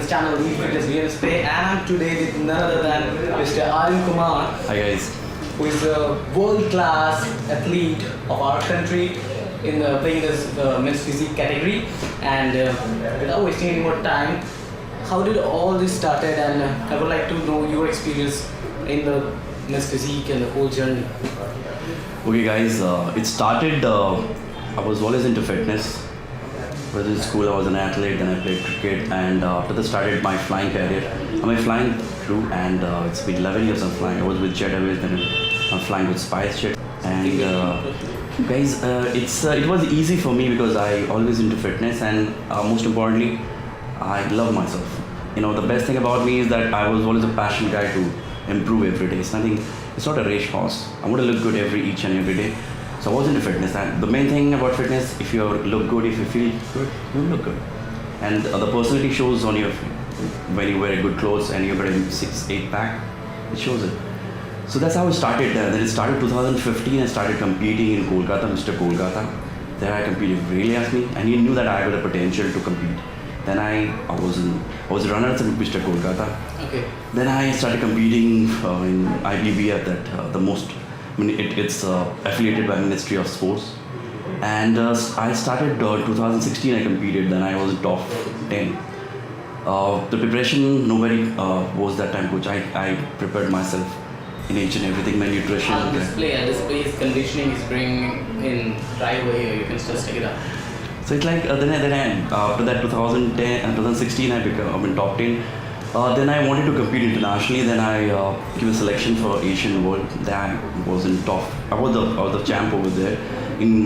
this channel, Nutritionist, and I'm today with none other than Mr. Aryan Kumar. Hi guys. Who is a world-class athlete of our country in playing this men's physique category. And without wasting any more time, how did all this started? And I would like to know your experience in the men's physique and the whole journey. Okay guys, it started, I was always into fitness. Whether in school I was an athlete, then I played cricket, and after that started my flying career. I'm a flying crew, and it's been 11 years I'm flying. I was with Jet Airways, then I'm flying with SpiceJet. And guys, it was easy for me because I always into fitness, and most importantly, I love myself. You know, the best thing about me is that I was always a passionate guy to improve every day. It's nothing. It's not a race horse. I want to look good each and every day. So I was into fitness, and the main thing about fitness, if you look good, if you feel good, you look good. And the personality shows on your, when you wear good clothes and you've got a 6-8 pack, it shows it. So that's how it started. Then it started 2015. I started competing in Kolkata, Mr. Kolkata. There I competed really asked me, and he knew that I had the potential to compete. Then I was a runner at Mr. Kolkata. Okay. Then I started competing in IBBF, it's affiliated by Ministry of Sports. And I started 2016. I competed. Then I was in top 10. The preparation, nobody was that time coach. I prepared myself in each and everything, my nutrition. I'll display his conditioning, his bringing in right away here. You can just take it up. So it's like after that 2010 and 2016 I became in top 10. Then I wanted to compete internationally. Then I gave a selection for Asian World. Then I was in top. I was the champ over there in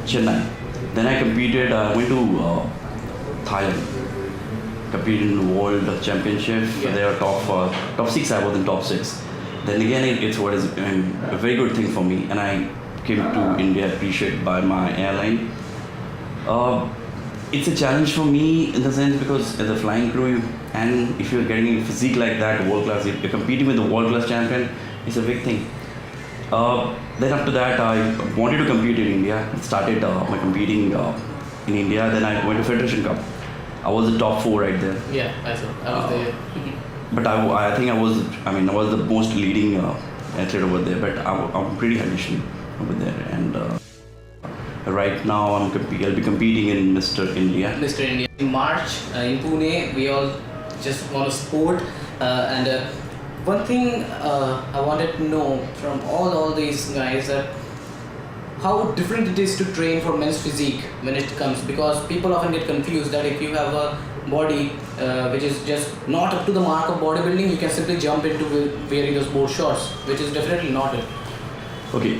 Chennai. Then I competed. I went to Thailand. Competed in the World Championship. Yeah. They are top 6. I was in top 6. Then again, it's what is a very good thing for me. And I came to India appreciated by my airline. It's a challenge for me in the sense because as a flying crew, and if you're getting in physique like that, world class, you're competing with the world class champion, it's a big thing. Then after that, I wanted to compete in India. Started my competing in India. Then I went to Federation Cup. I was the top 4 right there. Yeah, I saw. I was there. But I think I was the most leading athlete over there. But I'm pretty conditioned over there. And right now I'll be competing in Mr. India. Mr. India. In March in Pune, we all just want to sport. And one thing I wanted to know from all these guys that how different it is to train for men's physique when it comes, because people often get confused that if you have a body which is just not up to the mark of bodybuilding, you can simply jump into wearing those board shorts, which is definitely not it. Okay,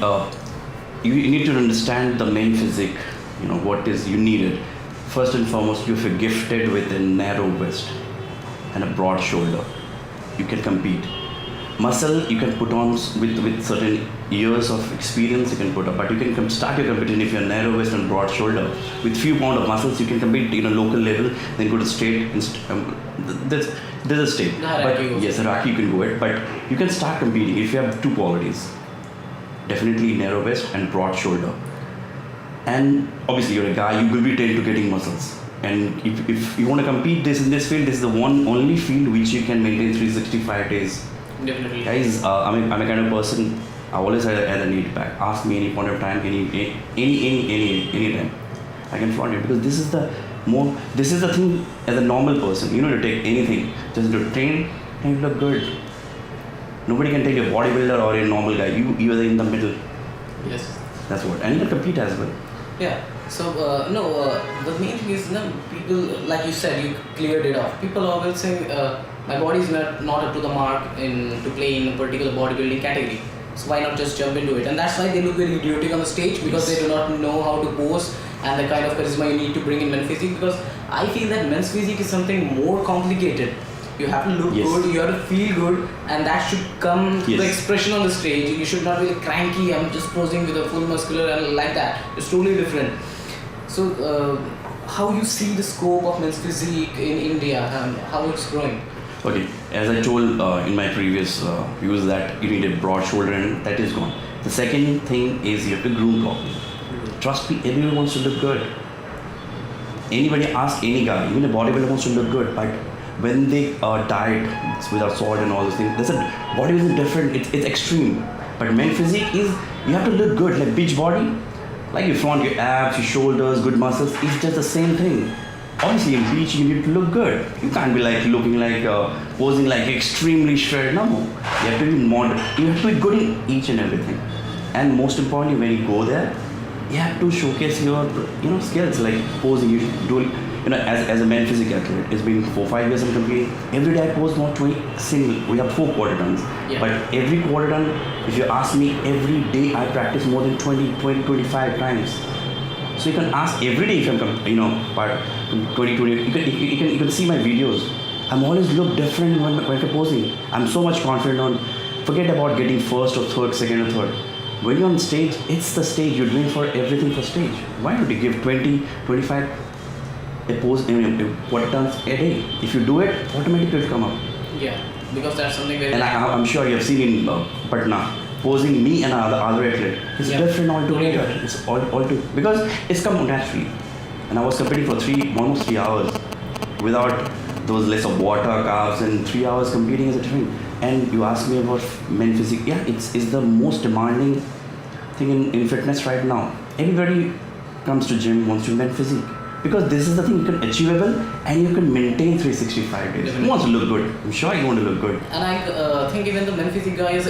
you need to understand the main physique, you know, what is you needed. First and foremost, if you're gifted with a narrow waist and a broad shoulder, you can compete. Muscle you can put on with certain years of experience you can put up, but you can start your competition if you're narrow waist and broad shoulder. With few pound of muscles you can compete in a local level, then go to state. There's a state. Yes, Iraqi you can go it, but you can start competing if you have 2 qualities. Definitely narrow waist and broad shoulder. And obviously you're a guy, you will be trained to getting muscles. And if you want to compete in this field, this is the only field which you can maintain 365 days. Definitely. Guys, I'm a kind of person, I always had a need back. Ask me any point of time, any time. I can flaunt it because this is the thing as a normal person. You know, to take anything, just to train and look good. Nobody can take a bodybuilder or a normal guy. You are in the middle. Yes. That's what. And you can compete as well. Yeah. So the main thing is, people, like you said, you cleared it off. People always say my body is not up to the mark to play in a particular bodybuilding category. So why not just jump into it? And that's why they look very idiotic on the stage, because they do not know how to pose and the kind of charisma you need to bring in men's physique. Because I feel that men's physique is something more complicated. You have to look good, you have to feel good, and that should come to the expression on the stage. You should not be cranky, I'm just posing with a full muscular and like that. It's totally different. So how you see the scope of men's physique in India and how it's growing? Okay, as I told in my previous views that you need a broad shoulder, and that is gone. The second thing is you have to groom properly. Trust me, everyone wants to look good. Anybody ask any guy, even a bodybuilder wants to look good, but when they diet without salt and all those things, they said body is different. It's extreme. But men physique is you have to look good, like beach body, like you flaunt your abs, your shoulders, good muscles. It's just the same thing. Obviously, in beach you need to look good. You can't be like looking like posing like extremely shredded. No, you have to be modern. You have to be good in each and everything. And most importantly, when you go there, you have to showcase your skills like posing. You should do as a man physique athlete. It's been 4-5 years I'm competing. Every day I pose not 20 single. We have 4 quarter tons. Yeah. But every quarter ton, if you ask me, every day I practice more than 25 times. So you can ask every day if I'm part 2020. You can see my videos. I'm always look different when I'm posing. I'm so much confident on. Forget about getting first or third, second or third. When you're on stage, it's the stage. You're doing for everything for stage. Why don't you give 20, 25 a pose quarter tons a day? If you do it, automatically it'll come up. Yeah, because that's something very. And I'm sure you have seen in Patna. Posing me and other athlete is different altogether. It's all because it's come naturally. And I was competing for almost 3 hours without those less of water, carbs, and 3 hours competing is a different. And you ask me about men physique. Yeah, it's the most demanding thing in fitness right now. Everybody comes to gym wants to men physique because this is the thing you can achievable and you can maintain 365 days. Who wants to look good? I'm sure you want to look good. And I think even the men physique guy is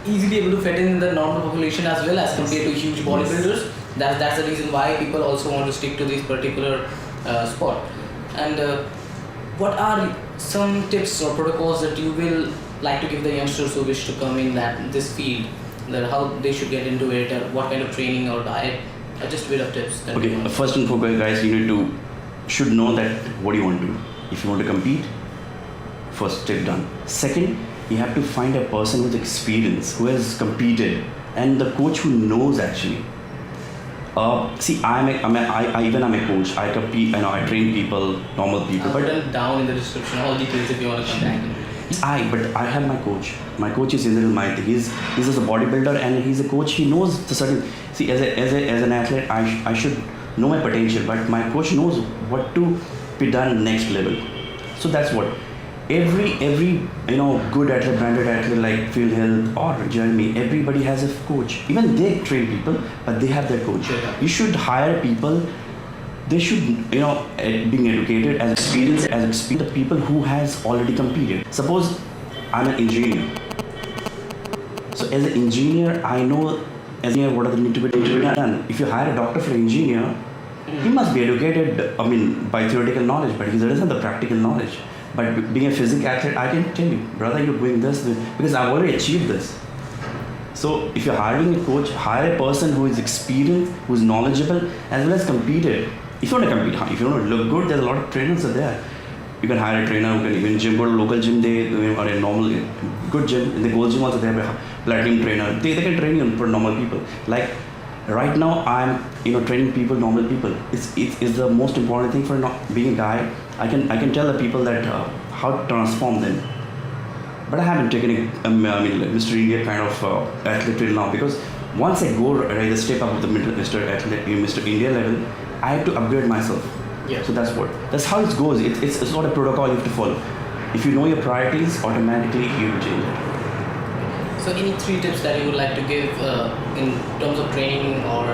easily able to fit in the normal population as well as compared to huge bodybuilders. That's the reason why people also want to stick to this particular sport. And what are some tips or protocols that you will like to give the youngsters who wish to come in this field, that how they should get into it, or what kind of training or diet, just a bit of tips? Okay, first and foremost, guys, you should know that what you want to do. If you want to compete, first step done. Second, you have to find a person with experience, who has competed, and the coach who knows actually. See, I'm a coach. I compete, I train people, normal people. I'll put them down in the description all details if you want to contact me. But I have my coach. My coach is Indra Maiti. He's just a bodybuilder and he's a coach. He knows the certain. See, as an athlete, I should know my potential, but my coach knows what to be done next level. So that's what. Every good athlete, branded athlete like Phil Hill or Jeremy, everybody has a coach. Even they train people, but they have their coach. Yeah. You should hire people. They should, being educated as experience the people who has already competed. Suppose I'm an engineer. So as an engineer, I know what are the need to be done. If you hire a doctor for an engineer, he must be educated. By theoretical knowledge, but he doesn't have the practical knowledge. But being a physique athlete, I can tell you, brother, you're doing this because I've already achieved this. So if you're hiring a coach, hire a person who is experienced, who is knowledgeable, as well as competed. If you want to compete, if you want to look good, there's a lot of trainers are there. You can hire a trainer who can even go to a local gym, or a normal, good gym. In the gold gym also they have a platinum trainer. They can train you for normal people. Like right now I'm training people, normal people. It's the most important thing for being a guy. I can tell the people that how to transform them. But I haven't taken Mr. India kind of athlete till now, because once I go right, the step up with the Mr. India level, I have to upgrade myself. Yeah. So that's how it goes. It's not a protocol you have to follow. If you know your priorities, automatically you will change it. So any 3 tips that you would like to give in terms of training or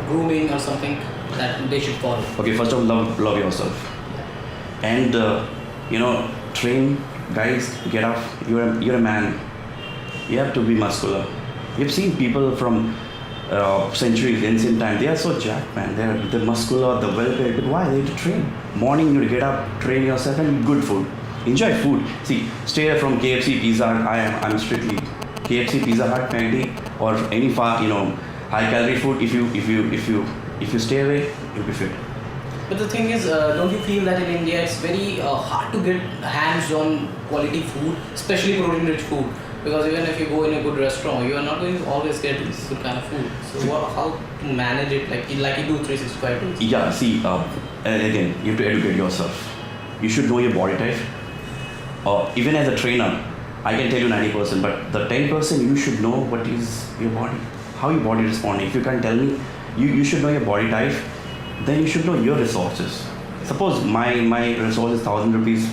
grooming or something that they should follow? Okay, first of all, love yourself. And train, guys, get up. You're a man. You have to be muscular. You've seen people from centuries, ancient time. They are so jacked, man. They're muscular, they're well built. But why? They have to train. Morning, you get up, train yourself, and good food. Enjoy food. See, stay away from KFC, Pizza Hut. I'm strictly KFC, Pizza Hut, McD, or any high calorie food. If you stay away, you'll be fit. But the thing is, don't you feel that in India it's very hard to get hands on quality food, especially protein-rich food? Because even if you go in a good restaurant, you are not going to always get this good kind of food. So how to manage it like you do 365 days? Yeah, see, again, you have to educate yourself. You should know your body type. Even as a trainer, I can tell you 90%, but the 10% you should know what is your body, how your body responding. If you can't tell me, you should know your body type. Then you should know your resources. Suppose my resource is 1,000 rupees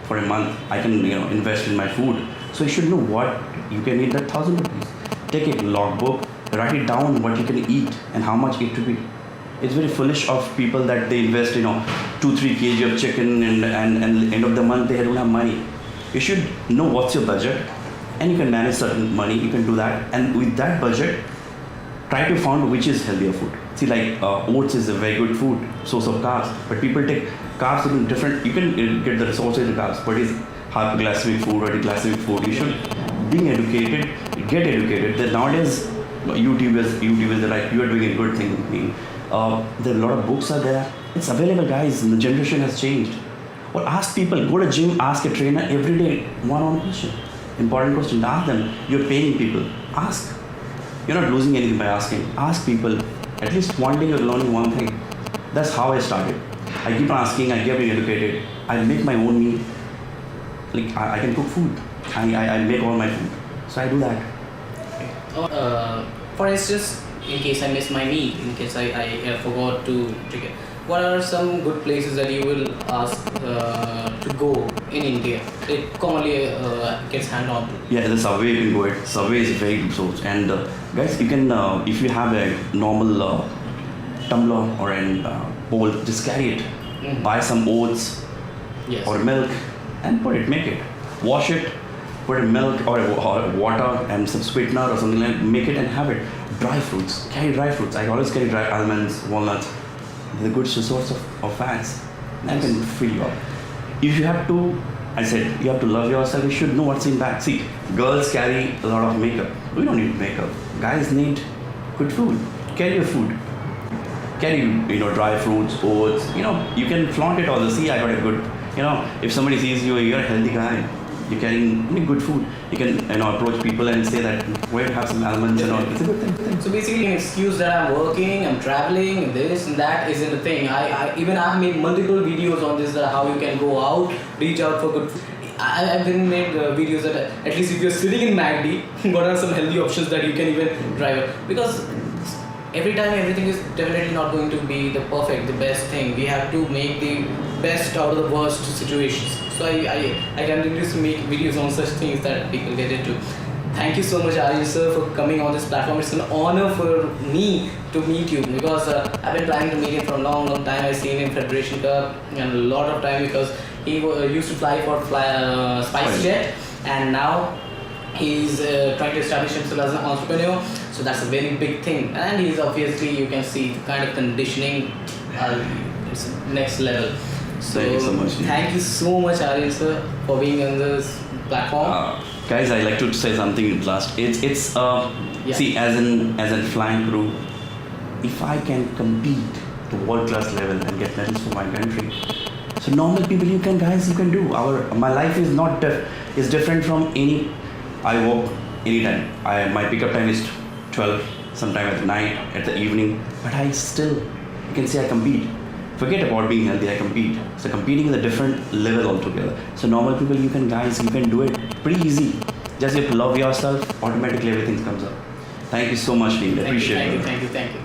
for a month. I can invest in my food. So you should know what you can eat that 1,000 rupees. Take a logbook, write it down what you can eat and how much it to be. It's very foolish of people that they invest 2-3 kg of chicken and end of the month they don't have money. You should know what's your budget and you can manage certain money. You can do that, and with that budget try to find which is healthier food. See, like oats is a very good food, source of carbs, but people take carbs in different. You can get the resources in carbs, but it's hypoglycemic food or glycemic food. You should be educated, get educated. That nowadays YouTubers are like, you are doing a good thing. There are a lot of books are there. It's available, guys. The generation has changed. Well, ask people. Go to gym. Ask a trainer every day. One-on-one question. Important question. Ask them. You're paying people. Ask. You're not losing anything by asking. Ask people. At least one day you're learning one thing. That's how I started. I keep on asking. I keep being educated. I make my own meal. Like I can cook food. I make all my food. So I do that. For instance, in case I miss my meal, in case I forgot to take it, what are some good places that you will ask to go in India? It commonly gets hand on to. Yeah, the Subway you can go it. Subway is a very good source. And guys, you can, if you have a normal tumbler or a bowl, just carry it. Mm-hmm. Buy some oats or milk and make it. Wash it, put in milk or water and some sweetener or something like that, make it and have it. Dry fruits, carry dry fruits. I always carry dry almonds, walnuts. They're a good source of fats and can fill you up. If you have to, I said, you have to love yourself, you should know what's in back. See, girls carry a lot of makeup. We don't need makeup. Guys need good food. Carry your food. Carry, dry fruits, oats. You can flaunt it all. See, I got a good, if somebody sees you, you're a healthy guy. You're carrying good food. You can approach people and say that where have some almonds and all. It's a good thing. So basically, an excuse that I'm working, I'm traveling, this and that isn't a thing. I've made multiple videos on this, how you can go out, reach out for good food. I've even made videos that at least if you're sitting in MACD, what are some healthy options that you can even drive up? Because every time everything is definitely not going to be the perfect, the best thing. We have to make the best out of the worst situations. So I continue to make videos on such things that people get into. Thank you so much, Aryan sir, for coming on this platform. It's an honor for me to meet you because I've been planning to meet him for a long time. I've seen him in Federation Cup and a lot of time because he used to fly for SpiceJet, and now he's trying to establish himself as an entrepreneur. So that's a very big thing, and he's obviously, you can see the kind of conditioning, it's next level. So thank you so much. Thank you so much, Aryan sir, for being on this platform. Guys, I'd like to say something last. It's see, as a flying crew, if I can compete to world class level and get medals for my country, so normal people you can do. My life is not is different from any. I walk anytime. My pickup time is 12, sometime at night, at the evening, but I still, you can say I compete. Forget about being healthy, I compete. So competing is a different level altogether. So normal people, you can do it pretty easy. Just you have to love yourself, automatically everything comes up. Thank you so much, Neil. Appreciate it. Thank you.